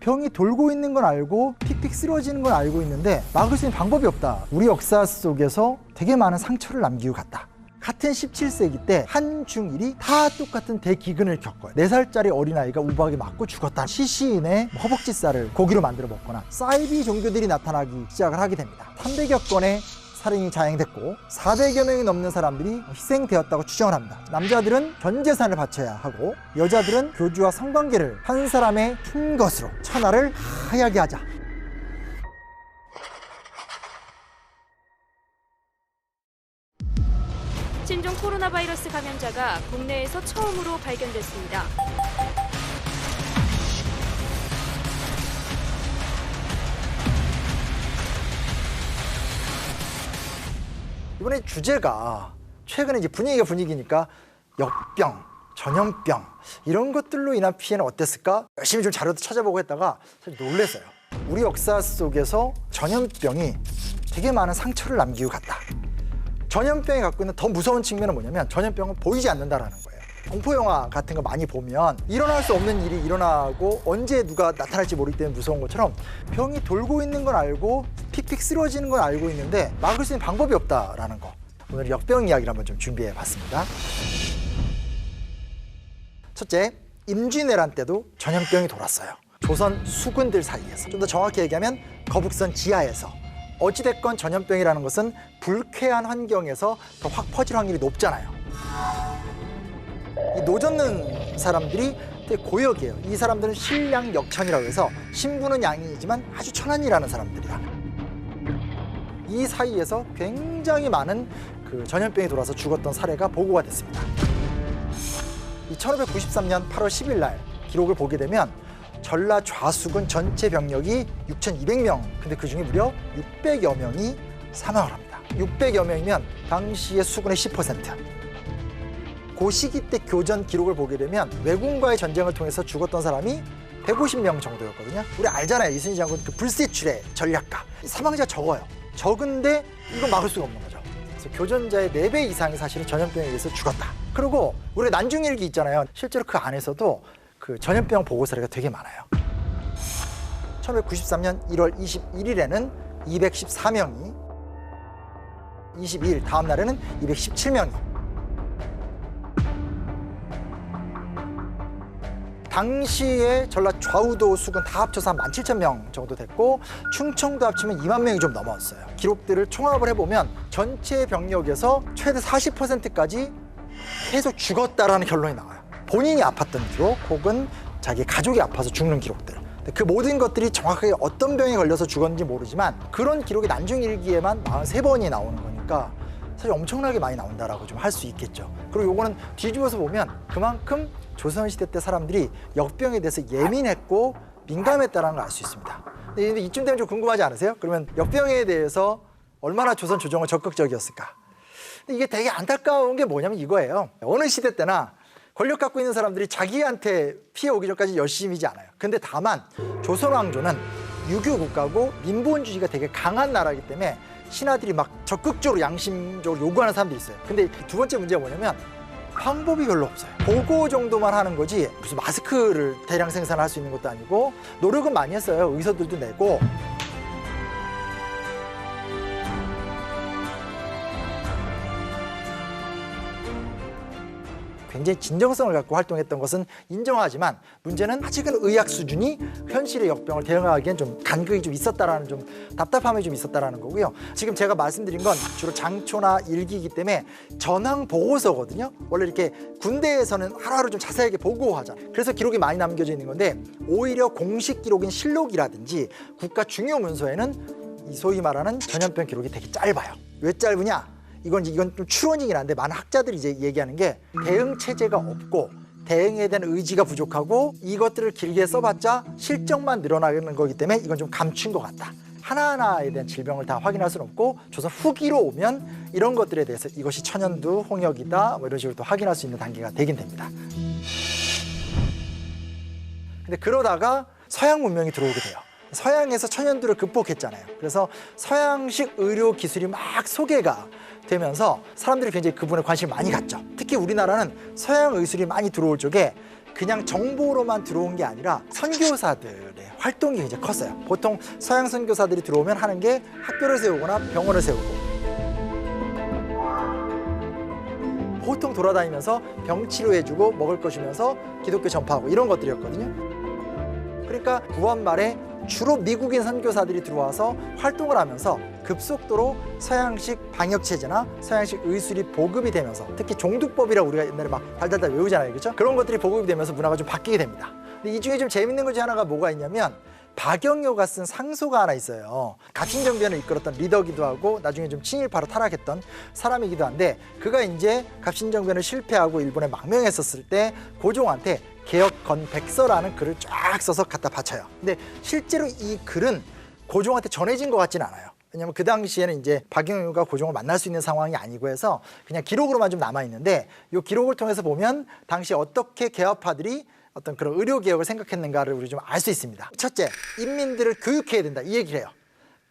병이 돌고 있는 건 알고 픽픽 쓰러지는 건 알고 있는데 막을 수 있는 방법이 없다. 우리 역사 속에서 되게 많은 상처를 남기고 갔다. 같은 17세기 때 한중일이 다 똑같은 대기근을 겪어요. 4살짜리 어린아이가 우박에 맞고 죽었다. 시시인의 허벅지 살을 고기로 만들어 먹거나 사이비 종교들이 나타나기 시작을 하게 됩니다. 300여 건의 살인이 자행됐고 400여 명이 넘는 사람들이 희생되었다고 추정을 합니다. 남자들은 전 재산을 바쳐야 하고 여자들은 교주와 성관계를 한 사람의 큰 것으로 천하를 하얗게 하자. 신종 코로나 바이러스 감염자가 국내에서 처음으로 발견됐습니다. 이번에 주제가 최근에 이제 분위기가 분위기니까 역병, 전염병 이런 것들로 인한 피해는 어땠을까? 열심히 좀 자료도 찾아보고 했다가 사실 놀랐어요. 우리 역사 속에서 전염병이 되게 많은 상처를 남기고 갔다. 전염병이 갖고 있는 더 무서운 측면은 뭐냐면 전염병은 보이지 않는다라는 거예요. 공포영화 같은 거 많이 보면 일어날 수 없는 일이 일어나고 언제 누가 나타날지 모르기 때문에 무서운 것처럼 병이 돌고 있는 건 알고 픽픽 쓰러지는 건 알고 있는데 막을 수 있는 방법이 없다라는 거. 오늘 역병 이야기를 한번 좀 준비해 봤습니다. 첫째, 임진왜란 때도 전염병이 돌았어요. 조선 수군들 사이에서. 좀 더 정확히 얘기하면 거북선 지하에서. 어찌됐건 전염병이라는 것은 불쾌한 환경에서 더 확 퍼질 확률이 높잖아요. 이 노젓는 사람들이 되게 고역이에요. 이 사람들은 신량역천이라고 해서 신부는 양이지만 아주 천한이라는 사람들이야. 이 사이에서 굉장히 많은 그 전염병이 돌아서 죽었던 사례가 보고가 됐습니다. 이 1593년 8월 10일 날 기록을 보게 되면 전라 좌수군 전체 병력이 6,200명, 근데 그중에 무려 600여 명이 사망을 합니다. 600여 명이면 당시의 수군의 10%. 그 시기 때 교전 기록을 보게 되면 왜군과의 전쟁을 통해서 죽었던 사람이 150명 정도였거든요. 우리 알잖아요. 이순신 장군 그 불세출의 전략가. 사망자가 적어요. 적은데 이건 막을 수가 없는 거죠. 그래서 교전자의 4배 이상이 사실은 전염병에 의해서 죽었다. 그리고 우리가 난중일기 있잖아요. 실제로 그 안에서도 그 전염병 보고 사례가 되게 많아요. 1593년 1월 21일에는 214명이, 22일 다음 날에는 217명이. 당시에 전라 좌우도 수군 다 합쳐서 한 17,000명 정도 됐고 충청도 합치면 2만 명이 좀 넘었어요. 기록들을 총합을 해보면 전체 병력에서 최대 40%까지 계속 죽었다라는 결론이 나와요. 본인이 아팠던 기록 혹은 자기 가족이 아파서 죽는 기록들. 그 모든 것들이 정확하게 어떤 병에 걸려서 죽었는지 모르지만 그런 기록이 난중일기에만 43번이 나오는 거니까 사실 엄청나게 많이 나온다라고 좀 할 수 있겠죠. 그리고 요거는 뒤집어서 보면 그만큼 조선시대 때 사람들이 역병에 대해서 예민했고 민감했다는 걸 알 수 있습니다. 근데 이쯤 되면 좀 궁금하지 않으세요? 그러면 역병에 대해서 얼마나 조선 조정은 적극적이었을까? 근데 이게 되게 안타까운 게 뭐냐면 이거예요. 어느 시대 때나 권력 갖고 있는 사람들이 자기한테 피해 오기 전까지 열심히지 않아요. 근데 다만 조선 왕조는 유교 국가고 민본주의가 되게 강한 나라이기 때문에 신하들이 막 적극적으로 양심적으로 요구하는 사람들이 있어요. 근데 두 번째 문제가 뭐냐면 방법이 별로 없어요. 보고 정도만 하는 거지 무슨 마스크를 대량 생산할 수 있는 것도 아니고 노력은 많이 했어요. 의사들도 내고. 굉장히 진정성을 갖고 활동했던 것은 인정하지만 문제는 아직은 의학 수준이 현실의 역병을 대응하기엔 좀 간극이 좀 있었다라는 좀 답답함이 좀 있었다라는 거고요. 지금 제가 말씀드린 건 주로 장초나 일기이기 때문에 전황 보고서거든요. 원래 이렇게 군대에서는 하루하루 좀 자세하게 보고하자. 그래서 기록이 많이 남겨져 있는 건데 오히려 공식 기록인 실록이라든지 국가 중요 문서에는 이 소위 말하는 전염병 기록이 되게 짧아요. 왜 짧으냐? 이건 좀 추론이긴 한데 많은 학자들이 이제 얘기하는 게 대응 체제가 없고 대응에 대한 의지가 부족하고 이것들을 길게 써봤자 실적만 늘어나는 거기 때문에 이건 좀 감춘 것 같다. 하나하나에 대한 질병을 다 확인할 수는 없고 조선 후기로 오면 이런 것들에 대해서 이것이 천연두, 홍역이다 뭐 이런 식으로 또 확인할 수 있는 단계가 되긴 됩니다. 근데 그러다가 서양 문명이 들어오게 돼요. 서양에서 천연두를 극복했잖아요. 그래서 서양식 의료 기술이 막 소개가 되면서 사람들이 굉장히 그 부분에 관심을 많이 갖죠. 특히 우리나라는 서양 의술이 많이 들어올 적에 그냥 정보로만 들어온 게 아니라 선교사들의 활동이 굉장히 컸어요. 보통 서양 선교사들이 들어오면 하는 게 학교를 세우거나 병원을 세우고 보통 돌아다니면서 병 치료해주고 먹을 거 주면서 기독교 전파하고 이런 것들이었거든요. 그러니까 구원 말에 주로 미국인 선교사들이 들어와서 활동을 하면서 급속도로 서양식 방역체제나 서양식 의술이 보급이 되면서 특히 종두법이라고 우리가 옛날에 막 달달달 외우잖아요. 그렇죠? 그런 것들이 보급이 되면서 문화가 좀 바뀌게 됩니다. 근데 이 중에 좀 재밌는 것 중에 하나가 뭐가 있냐면 박영효가 쓴 상소가 하나 있어요. 갑신정변을 이끌었던 리더기도 하고 나중에 좀 친일파로 타락했던 사람이기도 한데 그가 이제 갑신정변을 실패하고 일본에 망명했었을 때 고종한테 개혁건백서라는 글을 쫙 써서 갖다 바쳐요. 근데 실제로 이 글은 고종한테 전해진 것 같지는 않아요. 왜냐하면 그 당시에는 이제 박영효가 고종을 만날 수 있는 상황이 아니고 해서 그냥 기록으로만 좀 남아 있는데 이 기록을 통해서 보면 당시 어떻게 개화파들이 어떤 그런 의료개혁을 생각했는가를 우리 좀 알 수 있습니다. 첫째, 인민들을 교육해야 된다 이 얘기를 해요.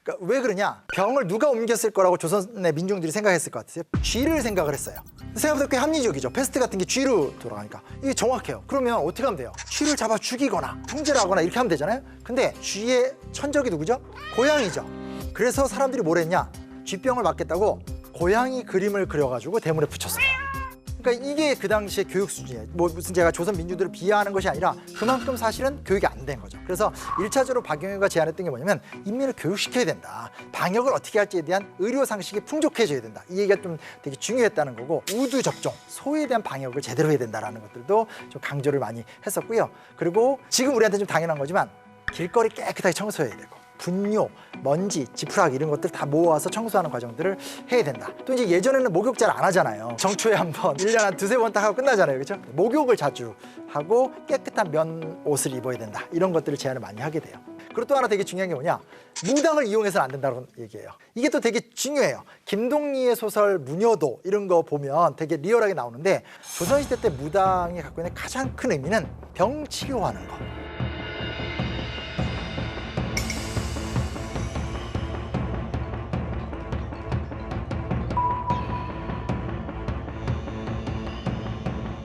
그러니까 왜 그러냐? 병을 누가 옮겼을 거라고 조선의 민중들이 생각했을 것 같아요. 쥐를 생각을 했어요. 생각보다 꽤 합리적이죠. 패스트 같은 게 쥐로 돌아가니까 이게 정확해요. 그러면 어떻게 하면 돼요? 쥐를 잡아 죽이거나 통제를 하거나 이렇게 하면 되잖아요. 근데 쥐의 천적이 누구죠? 고양이죠. 그래서 사람들이 뭘 했냐? 쥐병을 막겠다고 고양이 그림을 그려가지고 대문에 붙였어요. 그러니까 이게 그 당시의 교육 수준이에요. 뭐 무슨 제가 조선 민중들을 비하하는 것이 아니라 그만큼 사실은 교육이 안 된 거죠. 그래서 1차적으로 박영효가 제안했던 게 뭐냐면 인민을 교육시켜야 된다. 방역을 어떻게 할지에 대한 의료 상식이 풍족해져야 된다. 이 얘기가 좀 되게 중요했다는 거고 우두 접종, 소에 대한 방역을 제대로 해야 된다라는 것들도 좀 강조를 많이 했었고요. 그리고 지금 우리한테 좀 당연한 거지만 길거리 깨끗하게 청소해야 되고 분뇨, 먼지, 지푸라기 이런 것들 다 모아서 청소하는 과정들을 해야 된다. 또 이제 예전에는 목욕 잘 안 하잖아요. 정초에 한 번, 1년에 한 두세 번 딱 하고 끝나잖아요. 그렇죠? 목욕을 자주 하고 깨끗한 면 옷을 입어야 된다. 이런 것들을 제안을 많이 하게 돼요. 그리고 또 하나 되게 중요한 게 뭐냐? 무당을 이용해서는 안 된다는 얘기예요. 이게 또 되게 중요해요. 김동리의 소설 무녀도 이런 거 보면 되게 리얼하게 나오는데 조선시대 때 무당이 갖고 있는 가장 큰 의미는 병 치료하는 거.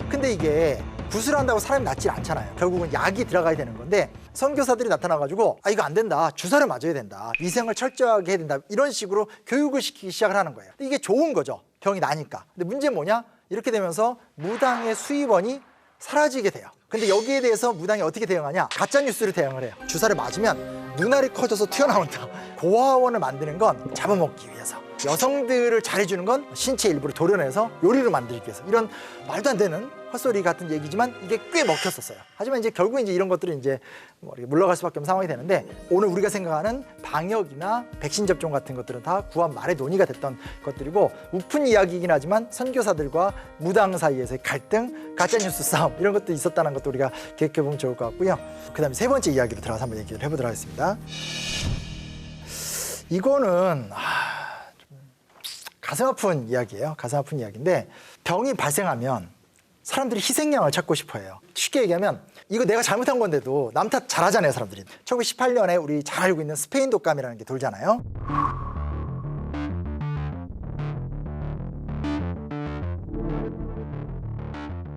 근데 이게 구슬한다고 사람이 낫지 않잖아요. 결국은 약이 들어가야 되는 건데 선교사들이 나타나가지고 이거 안 된다. 주사를 맞아야 된다. 위생을 철저하게 해야 된다. 이런 식으로 교육을 시키기 시작을 하는 거예요. 근데 이게 좋은 거죠. 병이 나니까. 근데 문제는 뭐냐? 이렇게 되면서 무당의 수입원이 사라지게 돼요. 근데 여기에 대해서 무당이 어떻게 대응하냐? 가짜 뉴스를 대응을 해요. 주사를 맞으면 눈알이 커져서 튀어나온다. 고아원을 만드는 건 잡아먹기 위해서. 여성들을 잘해주는 건 신체 일부를 도려내서 요리를 만들기 위해서. 이런 말도 안 되는 헛소리 같은 얘기지만 이게 꽤 먹혔었어요. 하지만 이제 결국 이제 이런 것들이 이제 뭐 이렇게 물러갈 수밖에 없는 상황이 되는데 오늘 우리가 생각하는 방역이나 백신 접종 같은 것들은 다 구한 말에 논의가 됐던 것들이고 우픈 이야기이긴 하지만 선교사들과 무당 사이에서의 갈등, 가짜뉴스 싸움 이런 것도 있었다는 것도 우리가 기억해 보면 좋을 것 같고요. 그 다음에 세 번째 이야기로 들어가서 한번 얘기를 해보도록 하겠습니다. 이거는 좀 가슴 아픈 이야기예요. 가슴 아픈 이야기인데 병이 발생하면 사람들이 희생양을 찾고 싶어해요. 쉽게 얘기하면 이거 내가 잘못한 건데도 남 탓 잘하잖아요, 사람들이. 1918년에 우리 잘 알고 있는 스페인 독감이라는 게 돌잖아요.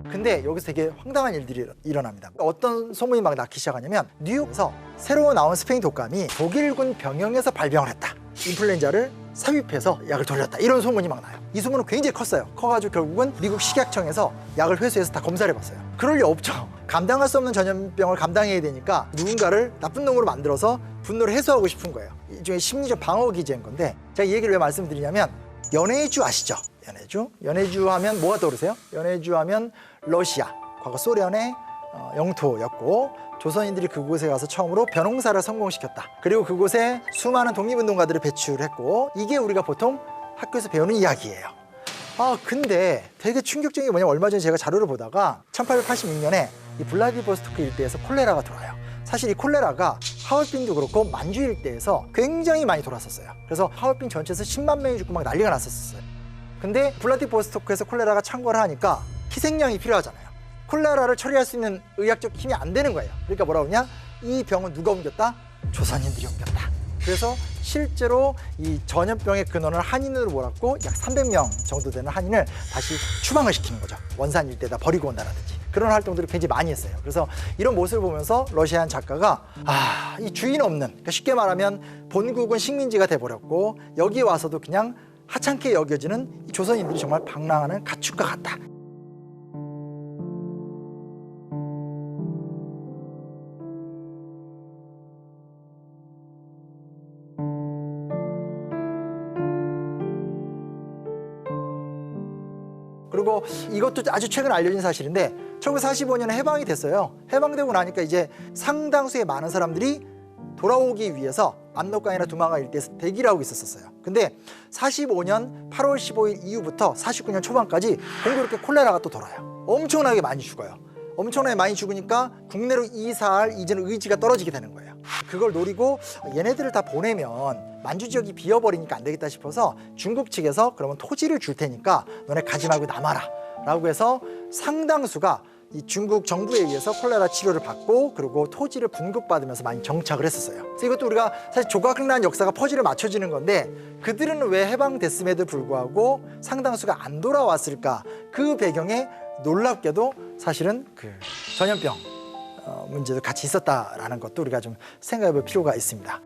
근데 여기서 되게 황당한 일들이 일어납니다. 어떤 소문이 막 나기 시작하냐면 뉴욕에서 새로 나온 스페인 독감이 독일군 병영에서 발병을 했다. 인플루엔자를 삽입해서 약을 돌렸다. 이런 소문이 막 나요. 이 소문은 굉장히 컸어요. 커가지고 결국은 미국 식약청에서 약을 회수해서 다 검사를 해봤어요. 그럴 리 없죠. 감당할 수 없는 전염병을 감당해야 되니까 누군가를 나쁜 놈으로 만들어서 분노를 해소하고 싶은 거예요. 일종의 심리적 방어 기제인 건데 제가 이 얘기를 왜 말씀드리냐면 연해주 아시죠? 연해주 하면 뭐가 떠오르세요? 연해주 하면 러시아, 과거 소련의 영토였고 조선인들이 그곳에 가서 처음으로 벼농사를 성공시켰다. 그리고 그곳에 수많은 독립운동가들을 배출했고 이게 우리가 보통 학교에서 배우는 이야기예요. 근데 되게 충격적인 게 뭐냐면 얼마 전에 제가 자료를 보다가 1886년에 이 블라디보스토크 일대에서 콜레라가 돌아요. 사실 이 콜레라가 하얼빈도 그렇고 만주 일대에서 굉장히 많이 돌았었어요. 그래서 하얼빈 전체에서 10만 명이 죽고 막 난리가 났었어요. 근데 블라디보스토크에서 콜레라가 창궐을 하니까 희생양이 필요하잖아요. 콜레라를 처리할 수 있는 의학적 힘이 안 되는 거예요. 그러니까 뭐라고 하냐? 이 병은 누가 옮겼다? 조선인들이 옮겼다. 그래서 실제로 이 전염병의 근원을 한인으로 몰았고 약 300명 정도 되는 한인을 다시 추방을 시키는 거죠. 원산 일대에다 버리고 온다라든지. 그런 활동들을 굉장히 많이 했어요. 그래서 이런 모습을 보면서 러시아한 작가가 이 주인 없는, 그러니까 쉽게 말하면 본국은 식민지가 돼버렸고 여기 와서도 그냥 하찮게 여겨지는 이 조선인들이 정말 방랑하는 가축과 같다. 그리고 이것도 아주 최근 알려진 사실인데 1945년에 해방이 됐어요. 해방되고 나니까 이제 상당수의 많은 사람들이 돌아오기 위해서 압록강이나 두만강 일대에서 대기를 하고 있었어요. 근데 45년 8월 15일 이후부터 49년 초반까지 공교롭게 콜레라가 또 돌아요. 엄청나게 많이 죽어요. 엄청나게 많이 죽으니까 국내로 이사할 이제는 의지가 떨어지게 되는 거예요. 그걸 노리고 얘네들을 다 보내면 만주 지역이 비어버리니까 안 되겠다 싶어서 중국 측에서 그러면 토지를 줄 테니까 너네 가지 말고 남아라 라고 해서 상당수가 이 중국 정부에 의해서 콜레라 치료를 받고 그리고 토지를 분급받으면서 많이 정착을 했었어요. 그래서 이것도 우리가 사실 조각난 역사가 퍼즐을 맞춰지는 건데 그들은 왜 해방됐음에도 불구하고 상당수가 안 돌아왔을까? 그 배경에 놀랍게도 사실은 그 전염병 문제도 같이 있었다라는 것도 우리가 좀 생각해 볼 필요가 있습니다.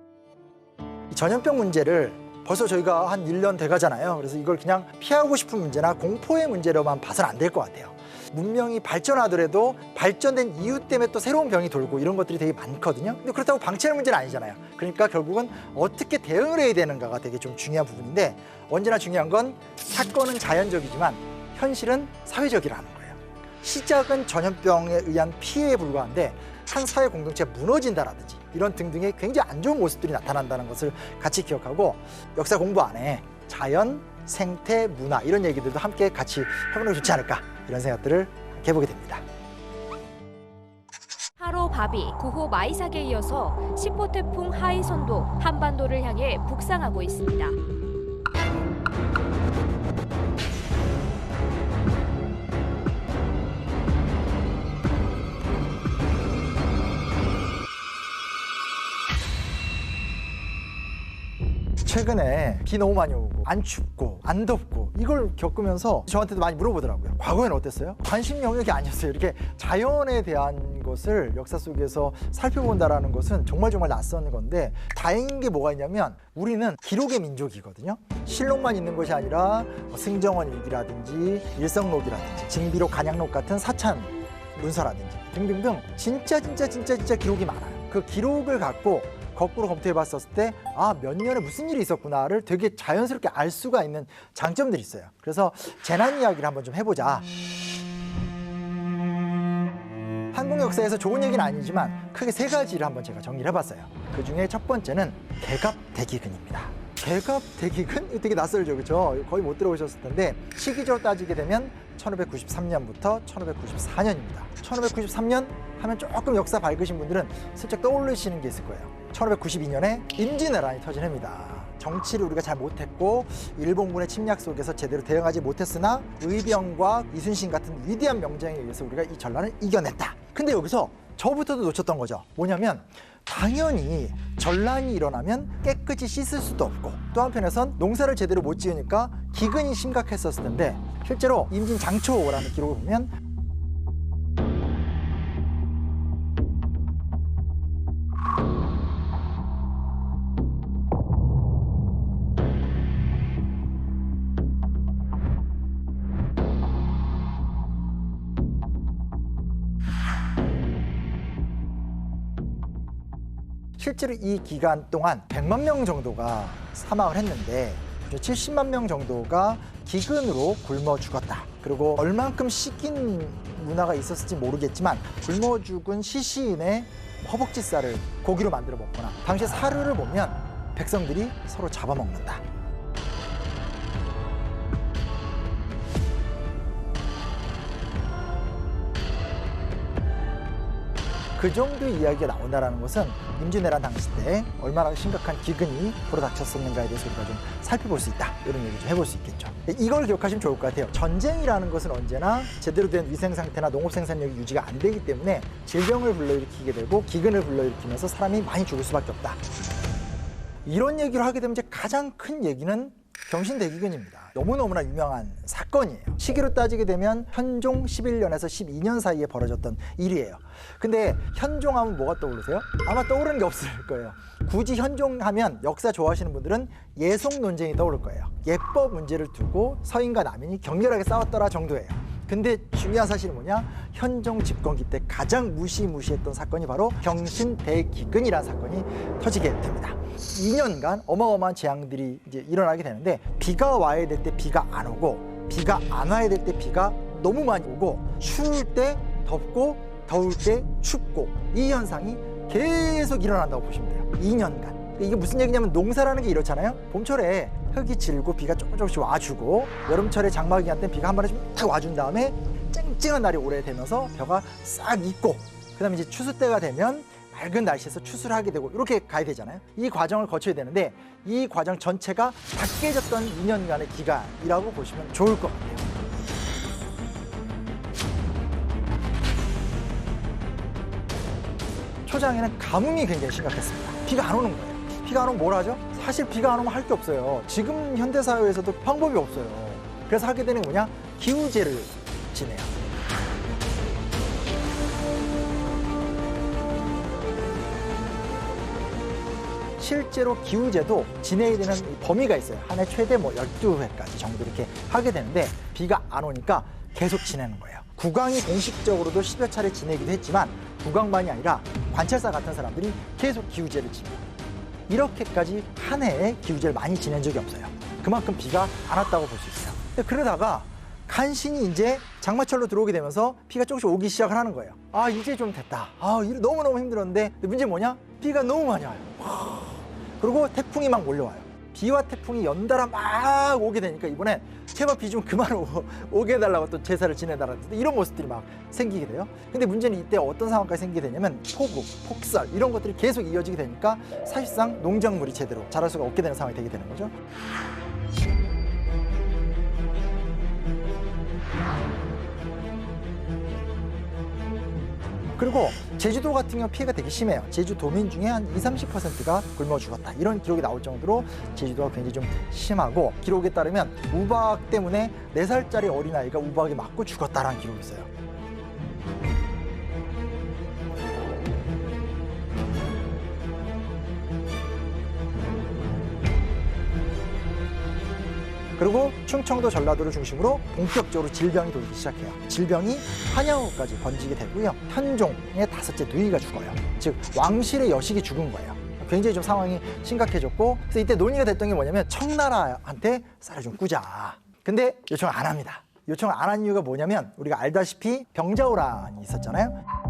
이 전염병 문제를 벌써 저희가 한 1년 돼 가잖아요. 그래서 이걸 그냥 피하고 싶은 문제나 공포의 문제로만 봐서는 안 될 것 같아요. 문명이 발전하더라도 발전된 이유 때문에 또 새로운 병이 돌고 이런 것들이 되게 많거든요. 근데 그렇다고 방치할 문제는 아니잖아요. 그러니까 결국은 어떻게 대응을 해야 되는가가 되게 좀 중요한 부분인데 언제나 중요한 건 사건은 자연적이지만 현실은 사회적이라는 거예요. 시작은 전염병에 의한 피해에 불과한데 한 사회 공동체가 무너진다라든지 이런 등등의 굉장히 안 좋은 모습들이 나타난다는 것을 같이 기억하고 역사 공부 안에 자연, 생태, 문화 이런 얘기들도 함께 같이 해보는 게 좋지 않을까 이런 생각들을 해보게 됩니다. 8호 바비, 9호 마이삭에 이어서 10호 태풍 하이선도 한반도를 향해 북상하고 있습니다. 최근에 비 너무 많이 오고 안 춥고 안 덥고 이걸 겪으면서 저한테도 많이 물어보더라고요. 과거에는 어땠어요? 관심 영역이 아니었어요. 이렇게 자연에 대한 것을 역사 속에서 살펴본다라는 것은 정말 낯선 건데 다행인 게 뭐가 있냐면 우리는 기록의 민족이거든요. 실록만 있는 것이 아니라 승정원 일기라든지 일성록이라든지 징비록 간양록 같은 사찬 문서라든지 등등등 진짜 기록이 많아요. 그 기록을 갖고 거꾸로 검토해 봤었을 때 몇 년에 무슨 일이 있었구나를 되게 자연스럽게 알 수가 있는 장점들이 있어요. 그래서 재난 이야기를 한번 좀 해보자. 한국 역사에서 좋은 얘기는 아니지만 크게 세 가지를 한번 제가 정리를 해봤어요. 그 중에 첫 번째는 개갑대기근입니다. 개갑대기근? 되게 낯설죠, 그렇죠? 거의 못 들어보셨을 텐데 시기적으로 따지게 되면 1593년부터 1594년입니다. 1593년 하면 조금 역사 밝으신 분들은 슬쩍 떠올리시는 게 있을 거예요. 1592년에 임진왜란이 터진 해입니다. 정치를 우리가 잘 못했고 일본군의 침략 속에서 제대로 대응하지 못했으나 의병과 이순신 같은 위대한 명장에 의해서 우리가 이 전란을 이겨냈다. 근데 여기서 저부터도 놓쳤던 거죠. 뭐냐면 당연히 전란이 일어나면 깨끗이 씻을 수도 없고 또 한편에선 농사를 제대로 못 지으니까 기근이 심각했었을 텐데 실제로 임진 장초라는 기록을 보면 실제로 이 기간 동안 100만 명 정도가 사망을 했는데 70만 명 정도가 기근으로 굶어 죽었다. 그리고 얼만큼 씻긴 문화가 있었을지 모르겠지만 굶어 죽은 시시인의 허벅지 살을 고기로 만들어 먹거나 당시 사료를 보면 백성들이 서로 잡아먹는다. 그 정도의 이야기가 나온다는 것은 임진왜란 당시 때 얼마나 심각한 기근이 불어닥쳤었는가에 대해서 우리가 좀 살펴볼 수 있다. 이런 얘기 좀 해볼 수 있겠죠. 이걸 기억하시면 좋을 것 같아요. 전쟁이라는 것은 언제나 제대로 된 위생 상태나 농업 생산력이 유지가 안 되기 때문에 질병을 불러일으키게 되고 기근을 불러일으키면서 사람이 많이 죽을 수밖에 없다. 이런 얘기를 하게 되면 이제 가장 큰 얘기는 경신대기근입니다. 너무너무나 유명한 사건이에요. 시기로 따지게 되면 현종 11년에서 12년 사이에 벌어졌던 일이에요. 근데 현종하면 뭐가 떠오르세요? 아마 떠오르는 게 없을 거예요. 굳이 현종하면 역사 좋아하시는 분들은 예속 논쟁이 떠오를 거예요. 예법 문제를 두고 서인과 남인이 격렬하게 싸웠더라 정도예요. 근데 중요한 사실은 뭐냐? 현종 집권기 때 가장 무시무시했던 사건이 바로 경신대기근이라는 사건이 터지게 됩니다. 2년간 어마어마한 재앙들이 이제 일어나게 되는데, 비가 와야 될 때 비가 안 오고, 비가 안 와야 될 때 비가 너무 많이 오고, 추울 때 덥고 더울 때 춥고, 이 현상이 계속 일어난다고 보시면 돼요. 2년간. 이게 무슨 얘기냐면, 농사라는 게 이렇잖아요. 봄철에 흙이 질고 비가 조금씩 와주고, 여름철에 장마 기간 때 비가 한 번에 좀 딱 와준 다음에 쨍쨍한 날이 오래되면서 벼가 싹 익고, 그다음에 이제 추수 때가 되면 맑은 날씨에서 추수를 하게 되고, 이렇게 가야 되잖아요. 이 과정을 거쳐야 되는데, 이 과정 전체가 다 깨졌던 2년간의 기간이라고 보시면 좋을 것 같아요. 초장에는 가뭄이 굉장히 심각했습니다. 비가 안 오는 거예요. 비가 안 오면 뭘 하죠? 사실 비가 안 오면 할 게 없어요. 지금 현대사회에서도 방법이 없어요. 그래서 하게 되는 게 뭐냐? 기우제를 지내요. 실제로 기우제도 지내야 되는 범위가 있어요. 한 해 최대 12회까지 정도 이렇게 하게 되는데, 비가 안 오니까 계속 지내는 거예요. 국왕이 공식적으로도 10여 차례 지내기도 했지만, 국왕만이 아니라 관찰사 같은 사람들이 계속 기우제를 지내요. 이렇게까지 한 해에 기우제를 많이 지낸 적이 없어요. 그만큼 비가 안 왔다고 볼 수 있어요. 근데 그러다가 간신히 이제 장마철로 들어오게 되면서 비가 조금씩 오기 시작을 하는 거예요. 아, 이제 좀 됐다. 아, 너무너무 힘들었는데, 근데 문제는 뭐냐? 비가 너무 많이 와요. 그리고 태풍이 막 몰려와요. 비와 태풍이 연달아 막 오게 되니까, 이번엔 제발 비 좀 그만 오게 해달라고 또 제사를 지내달라는 이런 모습들이 막 생기게 돼요. 근데 문제는 이때 어떤 상황까지 생기게 되냐면, 폭우, 폭설 이런 것들이 계속 이어지게 되니까 사실상 농작물이 제대로 자랄 수가 없게 되는 상황이 되게 되는 거죠. 그리고 제주도 같은 경우 피해가 되게 심해요. 제주 도민 중에 한 20-30%가 굶어 죽었다, 이런 기록이 나올 정도로 제주도가 굉장히 좀 심하고, 기록에 따르면 우박 때문에 4살짜리 어린아이가 우박에 맞고 죽었다라는 기록이 있어요. 그리고 충청도, 전라도를 중심으로 본격적으로 질병이 돌기 시작해요. 질병이 한양으로까지 번지게 되고요. 현종의 5째 누이가 죽어요. 즉 왕실의 여식이 죽은 거예요. 굉장히 좀 상황이 심각해졌고, 그래서 이때 논의가 됐던 게 뭐냐면, 청나라한테 쌀을 좀 꾸자. 근데 요청을 안 합니다. 요청을 안 한 이유가 뭐냐면, 우리가 알다시피 병자호란이 있었잖아요.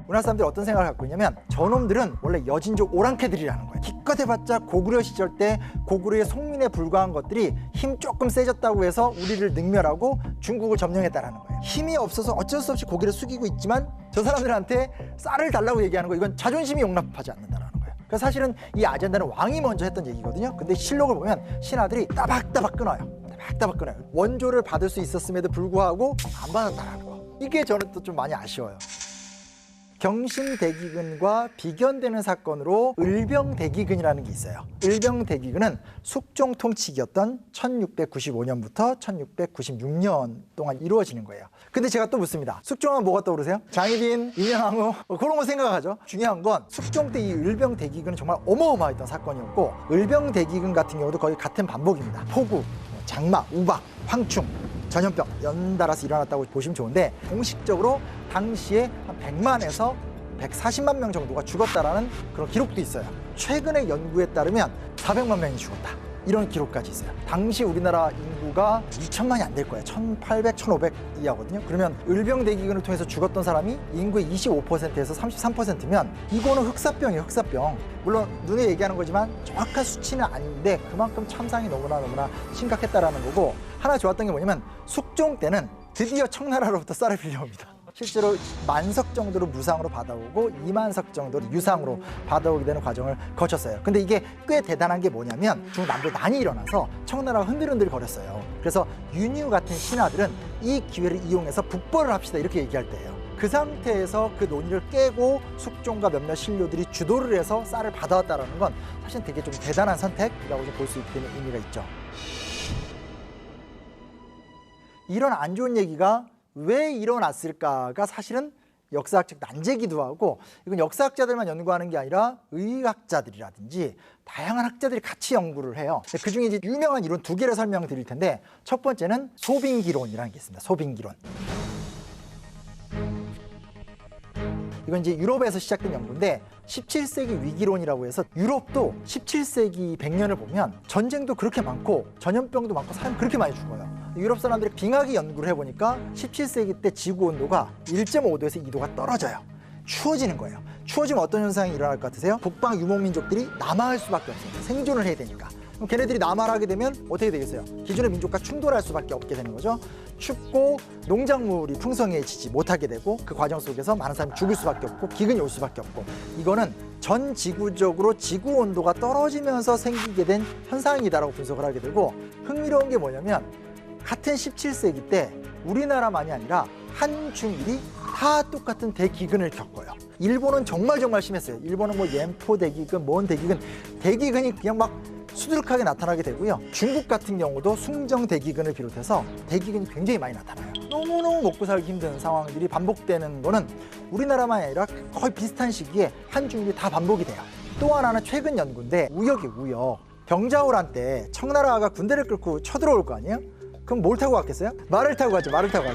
우리나라 사람들이 어떤 생각을 갖고 있냐면, 저놈들은 원래 여진족 오랑캐들이라는 거예요. 기껏 해봤자 고구려 시절 때 고구려의 송민에 불과한 것들이 힘 조금 세졌다고 해서 우리를 능멸하고 중국을 점령했다라는 거예요. 힘이 없어서 어쩔 수 없이 고개를 숙이고 있지만, 저 사람들한테 쌀을 달라고 얘기하는 거, 이건 자존심이 용납하지 않는다라는 거예요. 그래서 사실은 이 아젠다는 왕이 먼저 했던 얘기거든요. 근데 실록을 보면 신하들이 따박따박 끊어요. 따박따박 끊어요. 원조를 받을 수 있었음에도 불구하고 안 받았다라는 거. 이게 저는 또 좀 많이 아쉬워요. 경신대기근과 비견되는 사건으로 을병대기근이라는 게 있어요. 을병대기근은 숙종 통치기였던 1695년부터 1696년 동안 이루어지는 거예요. 근데 제가 또 묻습니다. 숙종하면 뭐가 떠오르세요? 장희빈, 인현왕후, 그런 거 생각하죠. 중요한 건 숙종 때 이 을병대기근은 정말 어마어마했던 사건이었고, 을병대기근 같은 경우도 거의 같은 반복입니다. 폭우, 장마, 우박, 황충, 전염병 연달아서 일어났다고 보시면 좋은데, 공식적으로 당시에 한 100만에서 140만 명 정도가 죽었다라는 그런 기록도 있어요. 최근의 연구에 따르면 400만 명이 죽었다, 이런 기록까지 있어요. 당시 우리나라 인구가 2천만이 안 될 거예요. 1800, 1500 이하거든요. 그러면 을병대기근을 통해서 죽었던 사람이 인구의 25%에서 33%면 이거는 흑사병이에요, 흑사병. 물론 눈에 얘기하는 거지만 정확한 수치는 아닌데, 그만큼 참상이 너무나 심각했다라는 거고, 하나 좋았던 게 뭐냐면, 숙종 때는 드디어 청나라로부터 쌀을 빌려옵니다. 실제로 10,000석 정도로 무상으로 받아오고 20,000석 정도로 유상으로 받아오게 되는 과정을 거쳤어요. 근데 이게 꽤 대단한 게 뭐냐면, 중남북 난이 일어나서 청나라가 흔들흔들 거렸어요. 그래서 윤유 같은 신하들은 이 기회를 이용해서 북벌을 합시다, 이렇게 얘기할 때예요. 그 상태에서 그 논의를 깨고 숙종과 몇몇 신료들이 주도를 해서 쌀을 받아왔다는 건 사실 되게 좀 대단한 선택이라고 볼 수 있는 의미가 있죠. 이런 안 좋은 얘기가 왜 일어났을까가 사실은 역사학적 난제기도 하고, 이건 역사학자들만 연구하는 게 아니라 의학자들이라든지 다양한 학자들이 같이 연구를 해요. 그중에 이제 유명한 이론 두 개를 설명드릴 텐데, 첫 번째는 소빙기론이라는 게 있습니다. 소빙기론. 이건 이제 유럽에서 시작된 연구인데 17세기 위기론이라고 해서 유럽도 17세기 100년을 보면 전쟁도 그렇게 많고 전염병도 많고 사람 그렇게 많이 죽어요. 유럽 사람들이 빙하기 연구를 해보니까 17세기 때 지구 온도가 1.5도에서 2도가 떨어져요. 추워지는 거예요. 추워지면 어떤 현상이 일어날 것 같으세요? 북방 유목민족들이 남하할 수밖에 없어요. 생존을 해야 되니까. 그럼 걔네들이 남하를 하게 되면 어떻게 되겠어요? 기존의 민족과 충돌할 수밖에 없게 되는 거죠. 춥고 농작물이 풍성해지지 못하게 되고, 그 과정 속에서 많은 사람이 죽을 수밖에 없고 기근이 올 수밖에 없고, 이거는 전 지구적으로 지구 온도가 떨어지면서 생기게 된 현상이다라고 분석을 하게 되고, 흥미로운 게 뭐냐면 같은 17세기 때 우리나라만이 아니라 한중일이 다 똑같은 대기근을 겪어요. 일본은 정말 심했어요. 일본은 뭐 옌포 대기근, 뭔 대기근, 대기근이 그냥 막 수두룩하게 나타나게 되고요. 중국 같은 경우도 숭정 대기근을 비롯해서 대기근이 굉장히 많이 나타나요. 너무너무 먹고 살기 힘든 상황들이 반복되는 거는 우리나라만이 아니라 거의 비슷한 시기에 한중일이 다 반복이 돼요. 또 하나는 최근 연구인데 우역이에요, 우역. 병자호란 때 청나라가 군대를 끌고 쳐들어올 거 아니에요? 그럼 뭘 타고 갔겠어요? 말을 타고 갔죠. 말을 타고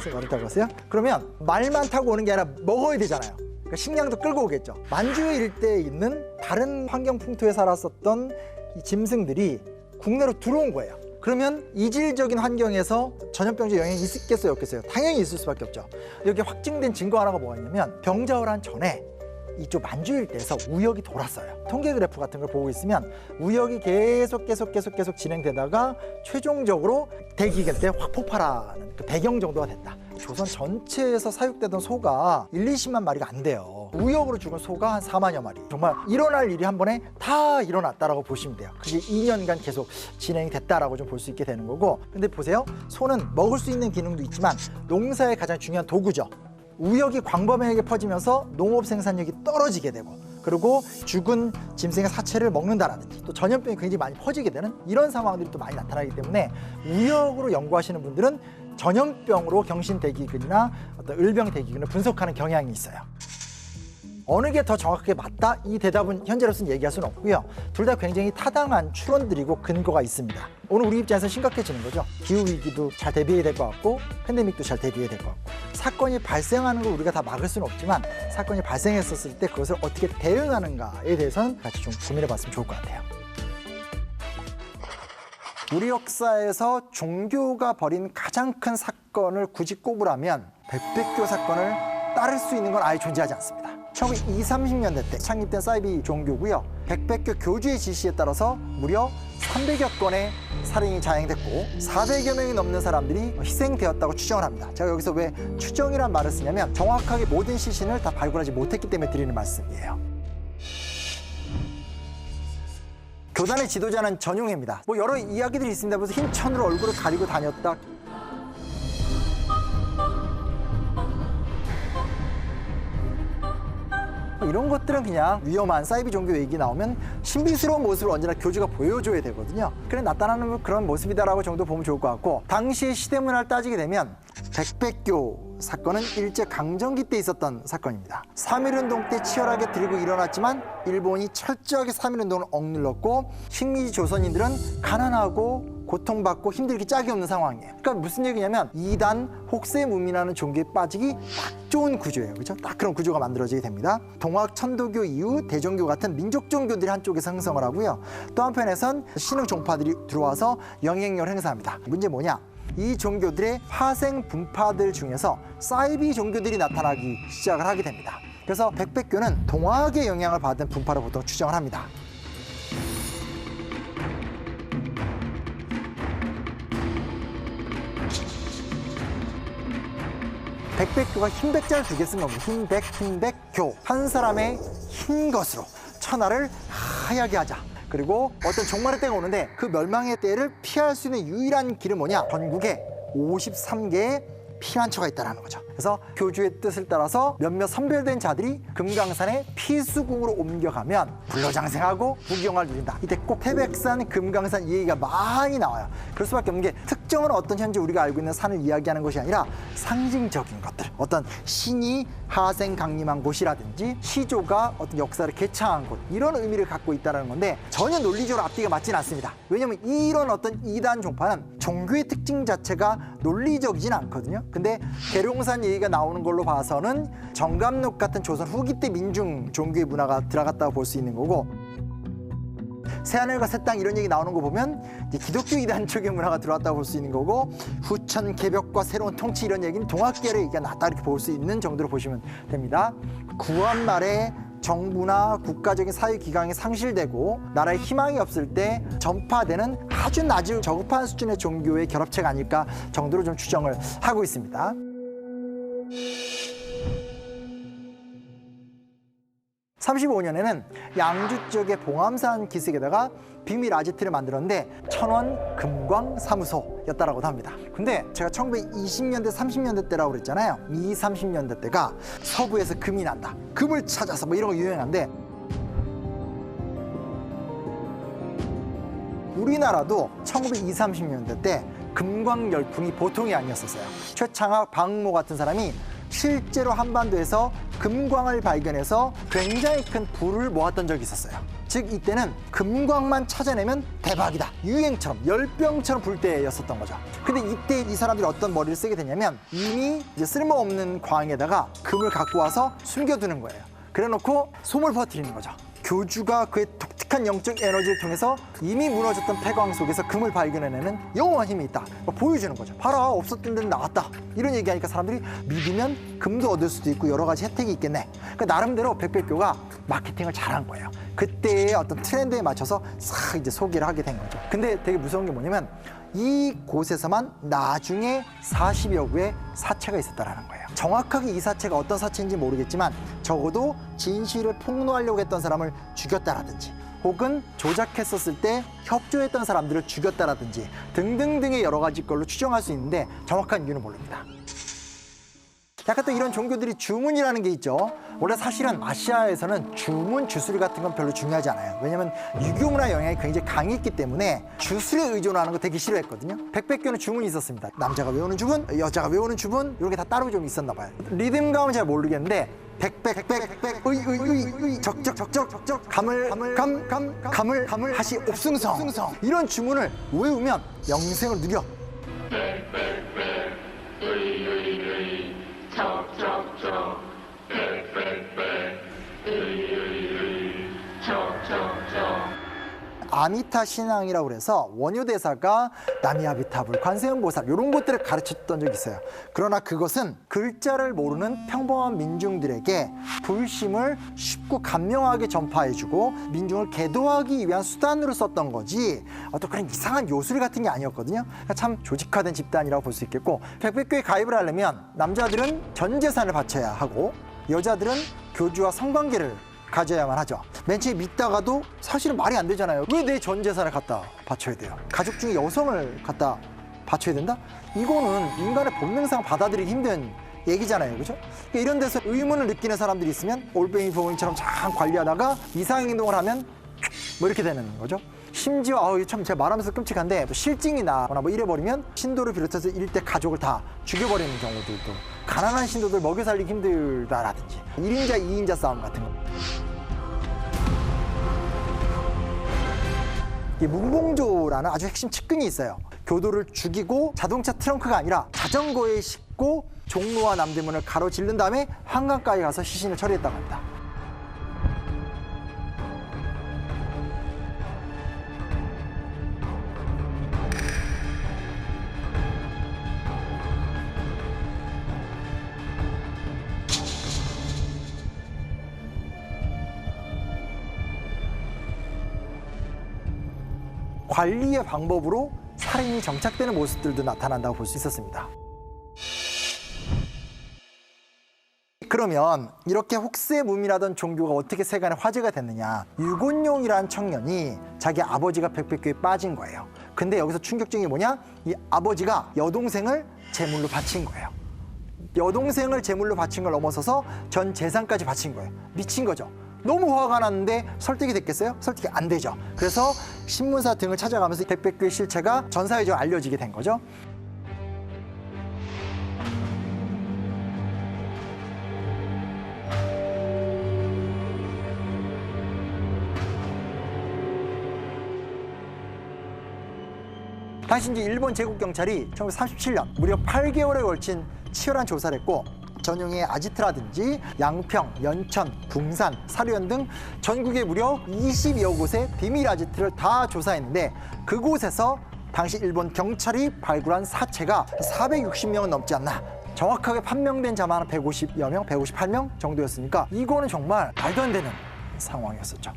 갔어요. 그러면 말만 타고 오는 게 아니라 먹어야 되잖아요. 그러니까 식량도 끌고 오겠죠. 만주 일대에 있는 다른 환경 풍토에 살았었던 이 짐승들이 국내로 들어온 거예요. 그러면 이질적인 환경에서 전염병적 영향이 있겠어요, 없겠어요? 당연히 있을 수밖에 없죠. 여기 확증된 증거 하나가 뭐가 있냐면 병자호란 전에 이쪽 만주 일대에서 우역이 돌았어요. 통계 그래프 같은 걸 보고 있으면 우역이 계속 진행되다가 최종적으로 대기근 때 확 폭발하는 그 배경 정도가 됐다. 조선 전체에서 사육되던 소가 1-20만 마리가 안 돼요. 우역으로 죽은 소가 한 4만여 마리. 정말 일어날 일이 한 번에 다 일어났다라고 보시면 돼요. 그게 2년간 계속 진행이 됐다라고 좀 볼 수 있게 되는 거고, 근데 보세요. 소는 먹을 수 있는 기능도 있지만 농사의 가장 중요한 도구죠. 우역이 광범위하게 퍼지면서 농업 생산력이 떨어지게 되고, 그리고 죽은 짐승의 사체를 먹는다라든지 또 전염병이 굉장히 많이 퍼지게 되는 이런 상황들이 또 많이 나타나기 때문에 우역으로 연구하시는 분들은 전염병으로 경신대기근이나 어떤 을병대기근을 분석하는 경향이 있어요. 어느 게 더 정확하게 맞다? 이 대답은 현재로서는 얘기할 수는 없고요. 둘 다 굉장히 타당한 추론들이고 근거가 있습니다. 오늘 우리 입장에서 심각해지는 거죠. 기후위기도 잘 대비해야 될 것 같고 팬데믹도 잘 대비해야 될 것 같고, 사건이 발생하는 걸 우리가 다 막을 수는 없지만 사건이 발생했었을 때 그것을 어떻게 대응하는가에 대해서는 같이 좀 고민해봤으면 좋을 것 같아요. 우리 역사에서 종교가 벌인 가장 큰 사건을 굳이 꼽으라면 백백교 사건을 따를 수 있는 건 아예 존재하지 않습니다. 1920, 30년대 때 창립된 사이비 종교고요. 백백교 교주의 지시에 따라서 무려 300여 건의 살인이 자행됐고 400여 명이 넘는 사람들이 희생되었다고 추정을 합니다. 제가 여기서 왜 추정이란 말을 쓰냐면 정확하게 모든 시신을 다 발굴하지 못했기 때문에 드리는 말씀이에요. 교단의 지도자는 전용해입니다. 뭐 여러 이야기들이 있습니다. 그래서 흰 천으로 얼굴을 가리고 다녔다. 이런 것들은 그냥 위험한 사이비 종교 얘기 나오면 신비스러운 모습을 언제나 교주가 보여줘야 되거든요. 그래 나타나는 그런 모습이다라고 정도 보면 좋을 것 같고, 당시의 시대문화를 따지게 되면 백백교 사건은 일제강점기 때 있었던 사건입니다. 3.1운동 때 치열하게 들고 일어났지만 일본이 철저하게 3.1운동을 억눌렀고 식민지 조선인들은 가난하고 고통받고 힘들기 짝이 없는 상황이에요. 그러니까 무슨 얘기냐면 이단 혹세무민하는 종교에 빠지기 딱 좋은 구조예요. 그렇죠? 딱 그런 구조가 만들어지게 됩니다. 동학 천도교 이후 대종교 같은 민족 종교들이 한쪽에서 형성을 하고요. 또 한편에선 신흥 종파들이 들어와서 영향력을 행사합니다. 문제 뭐냐? 이 종교들의 파생 분파들 중에서 사이비 종교들이 나타나기 시작을 하게 됩니다. 그래서 백백교는 동학의 영향을 받은 분파로 보통 추정을 합니다. 백백교가 흰백자를 두 개 쓴 겁니다. 흰백교. 한 사람의 흰 것으로 천하를 하얗게 하자. 그리고 어떤 종말의 때가 오는데 그 멸망의 때를 피할 수 있는 유일한 길은 뭐냐? 전국에 53개의 피난처가 있다는 거죠. 그래서 교주의 뜻을 따라서 몇몇 선별된 자들이 금강산의 피수궁으로 옮겨가면 불로장생하고 부귀영화를 누린다. 이때 꼭 태백산, 금강산 이 얘기가 많이 나와요. 그럴 수밖에 없는 게 특정한 어떤 현재 우리가 알고 있는 산을 이야기하는 것이 아니라 상징적인 것들, 어떤 신이 하생 강림한 곳이라든지 시조가 어떤 역사를 개창한 곳, 이런 의미를 갖고 있다는 건데 전혀 논리적으로 앞뒤가 맞지는 않습니다. 왜냐하면 이런 어떤 이단 종파는 종교의 특징 자체가 논리적이진 않거든요. 근데 계룡산 얘기가 나오는 걸로 봐서는 정감록 같은 조선 후기 때 민중 종교의 문화가 들어갔다고 볼 수 있는 거고, 새하늘과 새 땅 이런 얘기 나오는 거 보면 이제 기독교 이단 쪽의 문화가 들어왔다고 볼 수 있는 거고, 후천 개벽과 새로운 통치 이런 얘기는 동학계열의 얘기가 낫다 이렇게 볼 수 있는 정도로 보시면 됩니다. 구원 말에 정부나 국가적인 사회기강이 상실되고 나라의 희망이 없을 때 전파되는 아주 낮은 저급한 수준의 종교의 결합체가 아닐까 정도로 좀 추정을 하고 있습니다. (35년에는) 양주 지역의 봉암산 기슭에다가 비밀 아지트를 만들었는데 천원 금광사무소였다라고도 합니다. 근데 제가 1920년대 30년대 때라고 그랬잖아요. 20, 30년대 때가 서부에서 금이 난다, 금을 찾아서 뭐 이런 거 유행한데, 우리나라도 1920, 30년대 때 금광 열풍이 보통이 아니었었어요. 최창학, 박모 같은 사람이 실제로 한반도에서 금광을 발견해서 굉장히 큰 부를 모았던 적이 있었어요. 즉 이때는 금광만 찾아내면 대박이다, 유행처럼 열병처럼 불 때였었던 거죠. 근데 이때 이 사람들이 어떤 머리를 쓰게 되냐면 이미 이제 쓸모없는 광에다가 금을 갖고 와서 숨겨두는 거예요. 그래놓고 소문을 퍼뜨리는 거죠. 교주가 그의 독특한 영적 에너지를 통해서 이미 무너졌던 폐광 속에서 금을 발견해내는 영원한 힘이 있다, 보여주는 거죠. 봐라, 없었던 데는 나왔다, 이런 얘기하니까 사람들이 믿으면 금도 얻을 수도 있고 여러 가지 혜택이 있겠네. 그러니까 나름대로 백백교가 마케팅을 잘한 거예요. 그때의 어떤 트렌드에 맞춰서 싹 이제 소개를 하게 된 거죠. 근데 되게 무서운 게 뭐냐면 이 곳에서만 나중에 40여 구의 사체가 있었다라는 거예요. 정확하게 이 사체가 어떤 사체인지 모르겠지만 적어도 진실을 폭로하려고 했던 사람을 죽였다라든지, 혹은 조작했었을 때 협조했던 사람들을 죽였다라든지 등등등의 여러 가지 걸로 추정할 수 있는데 정확한 이유는 모릅니다. 약간 또 이런 종교들이 주문이라는 게 있죠. 원래 사실은 아시아에서는 주문, 주술 같은 건 별로 중요하지 않아요. 왜냐면 유교 문화 영향이 굉장히 강했기 때문에 주술에 의존하는 거 되게 싫어했거든요. 백백교는 주문이 있었습니다. 남자가 외우는 주문, 여자가 외우는 주문, 이런 게 다 따로 좀 있었나 봐요. 리듬감은 잘 모르겠는데 백백 의 적적 감을 하시 옵승성, 이런 주문을 외우면 영생을 누려. 적적적 적적적. 아미타 신앙이라고 그래서 원효대사가 나미아비타불, 관세음보살 이런 것들을 가르쳤던 적이 있어요. 그러나 그것은 글자를 모르는 평범한 민중들에게 불심을 쉽고 감명하게 전파해주고 민중을 계도하기 위한 수단으로 썼던 거지 어떤 그런 이상한 요술 같은 게 아니었거든요. 그러니까 참 조직화된 집단이라고 볼 수 있겠고, 백백교에 가입을 하려면 남자들은 전 재산을 바쳐야 하고 여자들은 교주와 성관계를 가져야만 하죠. 맨 처음에 믿다가도 사실은 말이 안 되잖아요. 왜 내 전 재산을 갖다 바쳐야 돼요? 가족 중에 여성을 갖다 바쳐야 된다? 이거는 인간의 본능상 받아들이기 힘든 얘기잖아요. 그죠? 그러니까 이런 데서 의문을 느끼는 사람들이 있으면 올빼미 부모님처럼 잘 관리하다가 이상한 행동을 하면 뭐 이렇게 되는 거죠. 심지어 참 제가 말하면서 끔찍한데 뭐 실증이 나거나 뭐 이래버리면 신도를 비롯해서 일대 가족을 다 죽여버리는 경우들도, 가난한 신도들 먹여 살리기 힘들다라든지 1인자 2인자 싸움 같은 거. 이 문봉조라는 아주 핵심 측근이 있어요. 교도를 죽이고 자동차 트렁크가 아니라 자전거에 싣고 종로와 남대문을 가로질른 다음에 한강가에 가서 시신을 처리했다고 합니다. 관리의 방법으로 살인이 정착되는 모습들도 나타난다고 볼 수 있었습니다. 그러면 이렇게 혹세무민하던 종교가 어떻게 세간에 화제가 됐느냐. 유곤용이라는 청년이 자기 아버지가 백백교에 빠진 거예요. 근데 여기서 충격적인 게 뭐냐, 이 아버지가 여동생을 제물로 바친 거예요. 여동생을 제물로 바친 걸 넘어서서 전 재산까지 바친 거예요. 미친 거죠. 너무 화가 났는데 설득이 됐겠어요? 설득이 안 되죠. 그래서 신문사 등을 찾아가면서 백백규의 실체가 전 사회적으로 알려지게 된 거죠. 당시 이제 일본 제국경찰이 1937년 무려 8개월에 걸친 치열한 조사를 했고 전용의 아지트라든지 양평, 연천, 붕산, 사료연 등 전국에 무려 20여 곳의 비밀 아지트를 다 조사했는데 그곳에서 당시 일본 경찰이 발굴한 사체가 460명은 넘지 않나. 정확하게 판명된 자만 150여 명, 158명 정도였으니까 이거는 정말 말도 안 되는 상황이었었죠.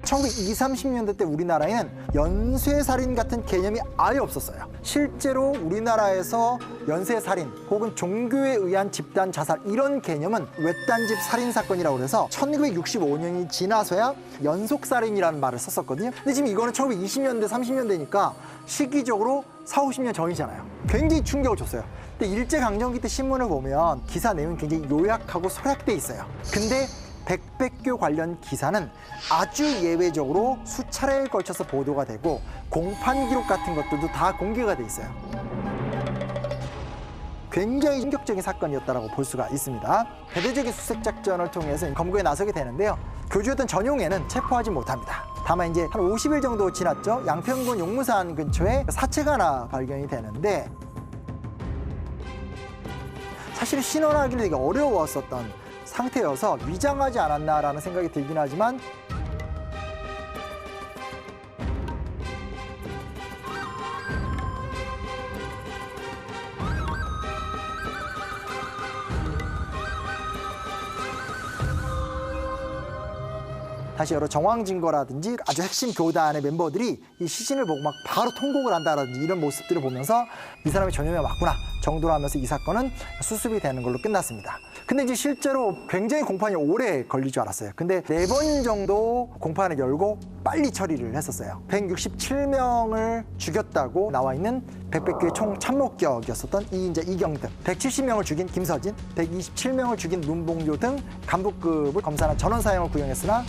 (1920, 30년대) 때 우리나라에는 연쇄살인 같은 개념이 아예 없었어요. 실제로 우리나라에서 연쇄살인 혹은 종교에 의한 집단 자살 이런 개념은 외딴집 살인사건이라고 해서 1965년이 지나서야 연속살인이라는 말을 썼었거든요. 근데 지금 이거는 1920년대, 30년대니까 시기적으로 40, 50년 전이잖아요. 굉장히 충격을 줬어요. 근데 일제강점기 때 신문을 보면 기사 내용이 굉장히 요약하고 소략돼 있어요. 근데 백백교 관련 기사는 아주 예외적으로 수차례에 걸쳐서 보도가 되고 공판 기록 같은 것들도 다 공개가 돼 있어요. 굉장히 충격적인 사건이었다고 볼 수가 있습니다. 대대적인 수색 작전을 통해서 검거에 나서게 되는데요. 교주였던 전용해는 체포하지 못합니다. 다만 이제 한 50일 정도 지났죠. 양평군 용무산 근처에 사체가 하나 발견이 되는데 사실 신원하기는 되게 어려웠었던 상태여서 위장하지 않았나라는 생각이 들긴 하지만 다시 여러 정황 증거라든지 아주 핵심 교단의 멤버들이 이 시신을 보고 막 바로 통곡을 한다든지 이런 모습들을 보면서 이 사람이 전염에 맞구나 정도로 하면서 이 사건은 수습이 되는 걸로 끝났습니다. 근데 이제 실제로 굉장히 공판이 오래 걸릴 줄 알았어요. 근데 4번 정도 공판을 열고 빨리 처리를 했었어요. 167명을 죽였다고 나와 있는 백백교의 총 참목격이었었던 이인자, 이경등, 170명을 죽인 김서진, 127명을 죽인 문봉조 등 간부급을 검사한 전원 사형을 구형했으나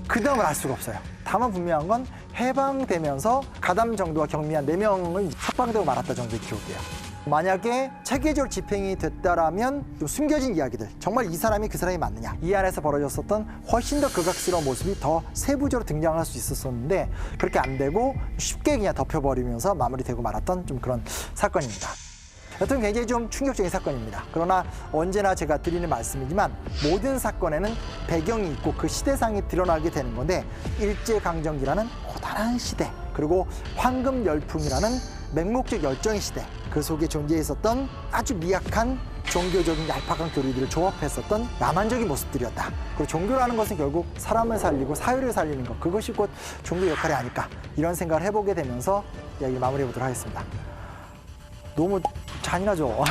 그 다음을 알 수가 없어요. 다만 분명한 건 해방되면서 가담 정도와 경미한 4명을 석방되고 말았다 정도의 기록이에요. 만약에 체계적으로 집행이 됐다라면 좀 숨겨진 이야기들, 정말 이 사람이 그 사람이 맞느냐, 이 안에서 벌어졌었던 훨씬 더 극악스러운 모습이 더 세부적으로 등장할 수 있었었는데 그렇게 안 되고 쉽게 그냥 덮여버리면서 마무리되고 말았던 좀 그런 사건입니다. 여튼 굉장히 좀 충격적인 사건입니다. 그러나 언제나 제가 드리는 말씀이지만 모든 사건에는 배경이 있고 그 시대상이 드러나게 되는 건데 일제강점기라는 고단한 시대, 그리고 황금 열풍이라는 맹목적 열정의 시대, 그 속에 존재했었던 아주 미약한 종교적인 얄팍한 교리들을 조합했었던 야만적인 모습들이었다. 그리고 종교라는 것은 결국 사람을 살리고 사회를 살리는 것, 그것이 곧 종교 역할이 아닐까, 이런 생각을 해보게 되면서 이야기를 마무리해보도록 하겠습니다. 너무 잔인하죠?